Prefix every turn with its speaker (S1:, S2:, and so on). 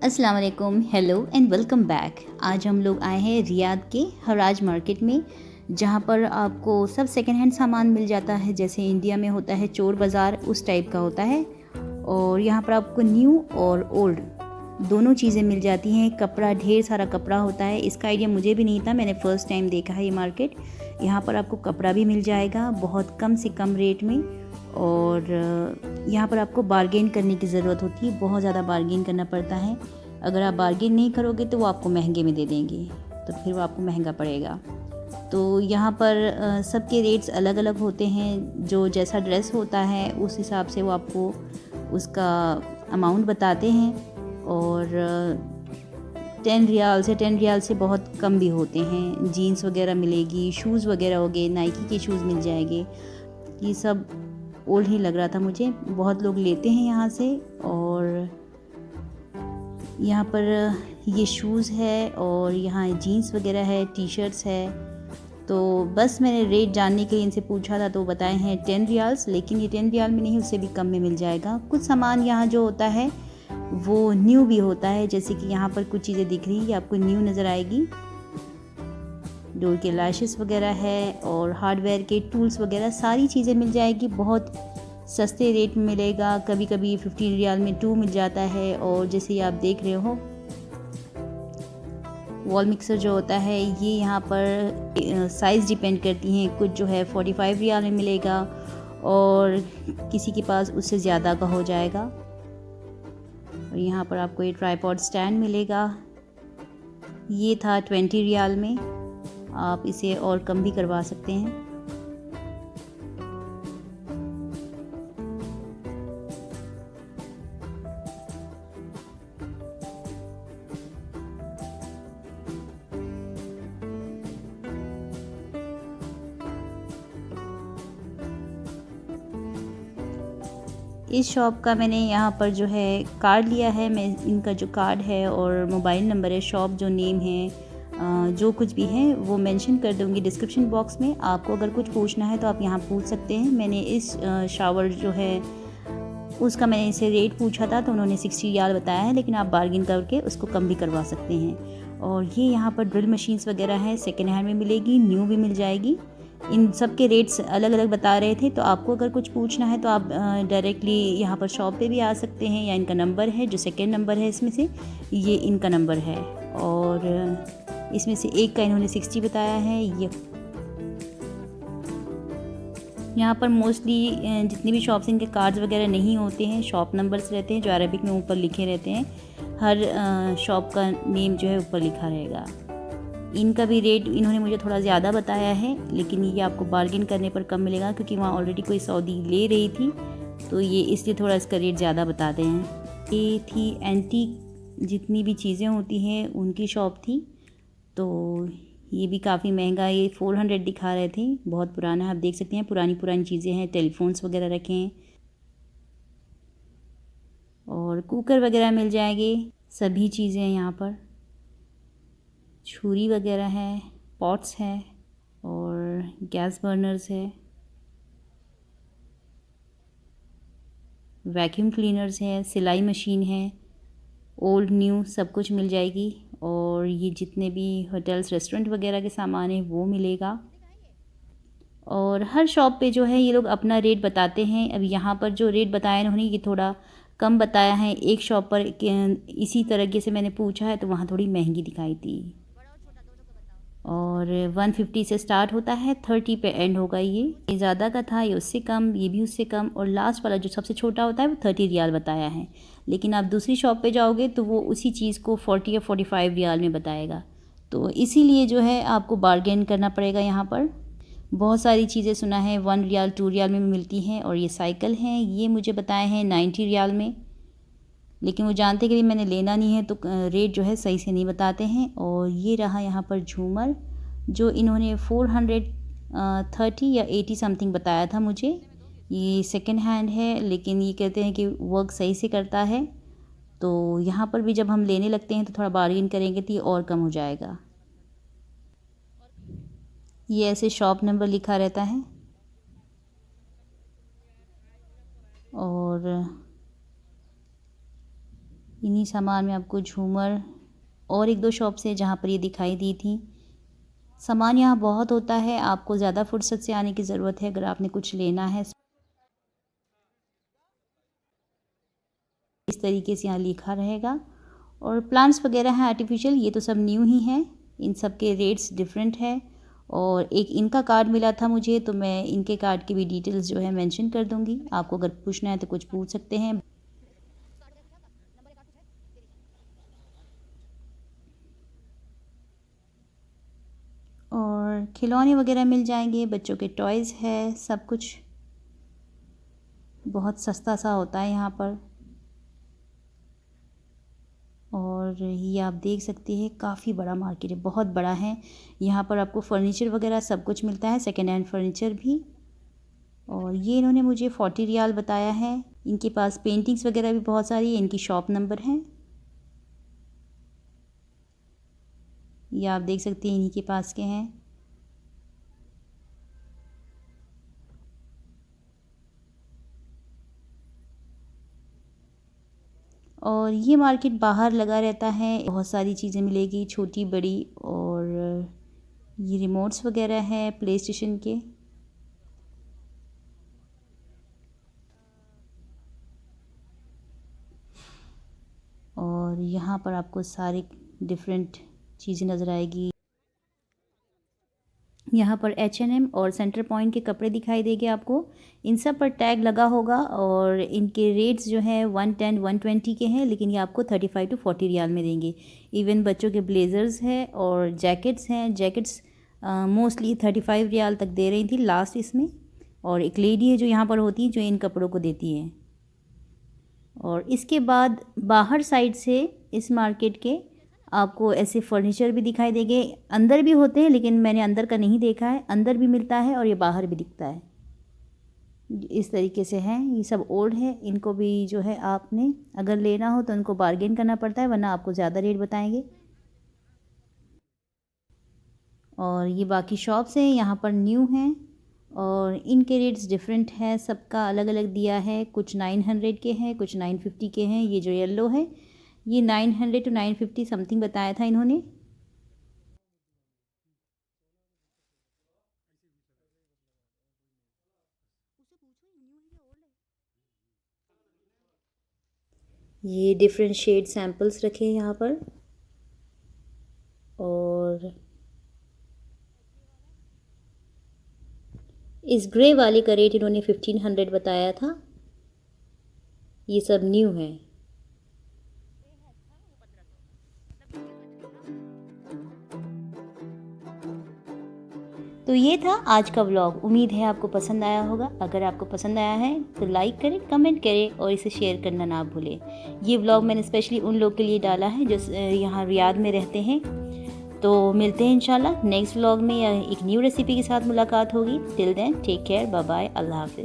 S1: अस्सलाम वालेकुम, hello and welcome back. आज हम लोग आए हैं रियाद के हराज मार्केट में, जहाँ पर आपको सब सेकंड हैंड सामान मिल जाता है। जैसे इंडिया में होता है चोर बाज़ार, उस टाइप का होता है। और यहाँ पर आपको न्यू और ओल्ड दोनों चीज़ें मिल जाती हैं। कपड़ा, ढेर सारा कपड़ा होता है। इसका आइडिया मुझे भी नहीं था, मैंने फ़र्स्ट टाइम देखा है ये मार्केट। यहाँ पर आपको कपड़ा भी मिल जाएगा बहुत कम से कम रेट में। और यहाँ पर आपको बार्गेन करने की ज़रूरत होती है, बहुत ज़्यादा बार्गेन करना पड़ता है। अगर आप बार्गेन नहीं करोगे तो वो आपको महंगे में दे देंगे, तो फिर वो आपको महंगा पड़ेगा। तो यहाँ पर सबके रेट्स अलग अलग होते हैं। जो जैसा ड्रेस होता है उस हिसाब से वो आपको उसका अमाउंट बताते हैं। और 10 रियाल से बहुत कम भी होते हैं। जीन्स वगैरह मिलेगी, शूज़ वगैरह हो गए, नाइकी के शूज़ मिल जाएंगे। ये सब ओल्ड ही लग रहा था मुझे, बहुत लोग लेते हैं यहाँ से। और यहाँ पर ये शूज़ है और यहाँ जीन्स वगैरह है, टी शर्ट्स है। तो बस मैंने रेट जानने के लिए इनसे पूछा था, तो बताए हैं 10 रियाल्स, लेकिन ये 10 रियाल में नहीं, उससे भी कम में मिल जाएगा। कुछ सामान यहाँ जो होता है वो न्यू भी होता है। जैसे कि यहाँ पर कुछ चीज़ें दिख रही है, आपको न्यू नज़र आएगी। डोर के लैशेस वगैरह है और हार्डवेयर के टूल्स वगैरह सारी चीज़ें मिल जाएगी। बहुत सस्ते रेट में मिलेगा। कभी कभी 15 रियाल में 2 मिल जाता है। और जैसे आप देख रहे हो, वॉल मिक्सर जो होता है ये यहाँ पर साइज़ डिपेंड करती हैं। कुछ जो है 45 रियाल में मिलेगा और किसी के पास उससे ज़्यादा का हो जाएगा। और यहाँ पर आपको ये ट्राइपॉड स्टैंड मिलेगा, ये था 20 रियाल में। आप इसे और कम भी करवा सकते हैं। इस शॉप का मैंने यहाँ पर जो है कार्ड लिया है। मैं इनका जो कार्ड है और मोबाइल नंबर है, शॉप जो नेम है, जो कुछ भी है वो मेंशन कर दूँगी डिस्क्रिप्शन बॉक्स में। आपको अगर कुछ पूछना है तो आप यहाँ पूछ सकते हैं। मैंने इस शावर जो है उसका मैंने इसे रेट पूछा था, तो उन्होंने 60 रियाल बताया है, लेकिन आप बार्गिन करके उसको कम भी करवा सकते हैं। और ये यहाँ पर ड्रिल मशीन्स वगैरह है, सेकेंड हैंड में मिलेगी, न्यू भी मिल जाएगी। इन सब के रेट्स अलग अलग बता रहे थे। तो आपको अगर कुछ पूछना है तो आप डायरेक्टली यहाँ पर शॉप पे भी आ सकते हैं, या इनका नंबर है जो सेकेंड नंबर है इसमें से, ये इनका नंबर है। और इसमें से एक का इन्होंने 60 बताया है। ये यहाँ पर मोस्टली जितनी भी शॉप्स इनके कार्ड्स वगैरह नहीं होते हैं, शॉप नंबर्स रहते हैं जो अरबिक में ऊपर लिखे रहते हैं। हर शॉप का नेम जो है ऊपर लिखा रहेगा। इनका भी रेट इन्होंने मुझे थोड़ा ज़्यादा बताया है, लेकिन ये आपको बार्गिन करने पर कम मिलेगा, क्योंकि वहाँ ऑलरेडी कोई सऊदी ले रही थी, तो ये इसलिए थोड़ा इसका रेट ज़्यादा बताते हैं। ये थी एंटीक जितनी भी चीज़ें होती हैं उनकी शॉप थी। तो ये भी काफ़ी महंगा, ये 400 दिखा रहे थे, बहुत पुराना है। आप देख सकते हैं पुरानी पुरानी चीज़ें हैं, टेलीफोन्स वगैरह रखे हैं और कुकर वगैरह मिल जाएंगे। सभी चीज़ें हैं यहाँ पर, छुरी वगैरह है, पॉट्स है और गैस बर्नर्स है, वैक्यूम क्लीनर्स है, सिलाई मशीन है, ओल्ड न्यू सब कुछ मिल जाएगी। और ये जितने भी होटल्स रेस्टोरेंट वगैरह के सामान है वो मिलेगा। और हर शॉप पे जो है ये लोग अपना रेट बताते हैं। अब यहाँ पर जो रेट बताया इन्होंने ये थोड़ा कम बताया है। एक शॉप पर इसी तरीके से मैंने पूछा है तो वहाँ थोड़ी महंगी दिखाई थी। और 150 से स्टार्ट होता है, 30 पे एंड होगा। ये ज़्यादा का था, ये उससे कम, ये भी उससे कम। और लास्ट वाला जो सबसे छोटा होता है वो 30 रियाल बताया है। लेकिन आप दूसरी शॉप पे जाओगे तो वो उसी चीज़ को 40 या 45 रियाल में बताएगा। तो इसीलिए जो है आपको बार्गेन करना पड़ेगा। यहाँ पर बहुत सारी चीज़ें सुना है 1 रियाल 2 रियाल में मिलती हैं। और ये साइकिल हैं, ये मुझे बताए हैं 90 रियाल में, लेकिन वो जानते कि मैंने लेना नहीं है तो रेट जो है सही से नहीं बताते हैं। और ये रहा यहाँ पर झूमर, जो इन्होंने 430 या 80 समथिंग बताया था मुझे। ये सेकंड हैंड है, लेकिन ये कहते हैं कि वर्क सही से करता है। तो यहाँ पर भी जब हम लेने लगते हैं तो थोड़ा बार्गेन करेंगे तो ये और कम हो जाएगा। ये ऐसे शॉप नंबर लिखा रहता है। और इन्हीं सामान में आपको झूमर और एक दो शॉप से जहाँ पर ये दिखाई दी थी। सामान यहाँ बहुत होता है, आपको ज़्यादा फुर्सत से आने की ज़रूरत है अगर आपने कुछ लेना है। इस तरीके से यहाँ लिखा रहेगा। और प्लांट्स वगैरह हैं आर्टिफिशियल, ये तो सब न्यू ही हैं। इन सब के रेट्स डिफरेंट है। और एक इनका कार्ड मिला था मुझे, तो मैं इनके कार्ड की भी डिटेल्स जो है मेंशन कर दूंगी। आपको अगर पूछना है तो कुछ पूछ सकते हैं। और खिलौने वगैरह मिल जाएंगे, बच्चों के टॉयज़ है, सब कुछ बहुत सस्ता सा होता है यहाँ पर। और ये आप देख सकते हैं काफ़ी बड़ा मार्केट है, बहुत बड़ा है। यहाँ पर आपको फर्नीचर वगैरह सब कुछ मिलता है, सेकेंड हैंड फर्नीचर भी। और ये इन्होंने मुझे 40 रियाल बताया है। इनके पास पेंटिंग्स वगैरह भी बहुत सारी है। इनकी शॉप नंबर है, ये आप देख सकते हैं, इन्हीं के पास के हैं। और ये मार्केट बाहर लगा रहता है, बहुत सारी चीज़ें मिलेगी, छोटी बड़ी। और ये रिमोट्स वगैरह हैं प्ले स्टेशन के। और यहाँ पर आपको सारे डिफरेंट चीज़ें नज़र आएगी। यहाँ पर H&M और सेंटर पॉइंट के कपड़े दिखाई देंगे आपको। इन सब पर टैग लगा होगा और इनके रेट्स जो हैं 110 120 के हैं, लेकिन ये आपको 35 to 40 रियाल में देंगे। इवन बच्चों के ब्लेज़र्स हैं और जैकेट्स हैं। जैकेट्स मोस्टली 35 रियाल तक दे रही थी लास्ट इसमें। और एक लेडी है जो यहाँ पर होती है, जो इन कपड़ों को देती है। और इसके बाद बाहर साइड से इस मार्केट के आपको ऐसे फर्नीचर भी दिखाई देंगे। अंदर भी होते हैं, लेकिन मैंने अंदर का नहीं देखा है। अंदर भी मिलता है और ये बाहर भी दिखता है। इस तरीके से हैं, ये सब ओल्ड है। इनको भी जो है आपने अगर लेना हो तो उनको बार्गेन करना पड़ता है, वरना आपको ज़्यादा रेट बताएंगे। और ये बाकी शॉप्स हैं, यहाँ पर न्यू हैं और इनके रेट्स डिफरेंट हैं। सबका अलग अलग दिया है, कुछ 900 के हैं, कुछ 950 के हैं। ये जो येलो है ये 900 to 950 समथिंग बताया था इन्होंने। ये डिफरेंट शेड सैम्पल्स रखे हैं यहाँ पर। और इस ग्रे वाले का रेट इन्होंने 1500 बताया था। ये सब न्यू है। तो ये था आज का व्लॉग। उम्मीद है आपको पसंद आया होगा। अगर आपको पसंद आया है तो लाइक करें, कमेंट करें और इसे शेयर करना ना भूलें। ये व्लॉग मैंने स्पेशली उन लोग के लिए डाला है जो यहाँ रियाद में रहते हैं। तो मिलते हैं इंशाल्लाह नेक्स्ट व्लॉग में, या एक न्यू रेसिपी के साथ मुलाकात होगी। Till then take care, bye bye, अल्लाह हाफिज़।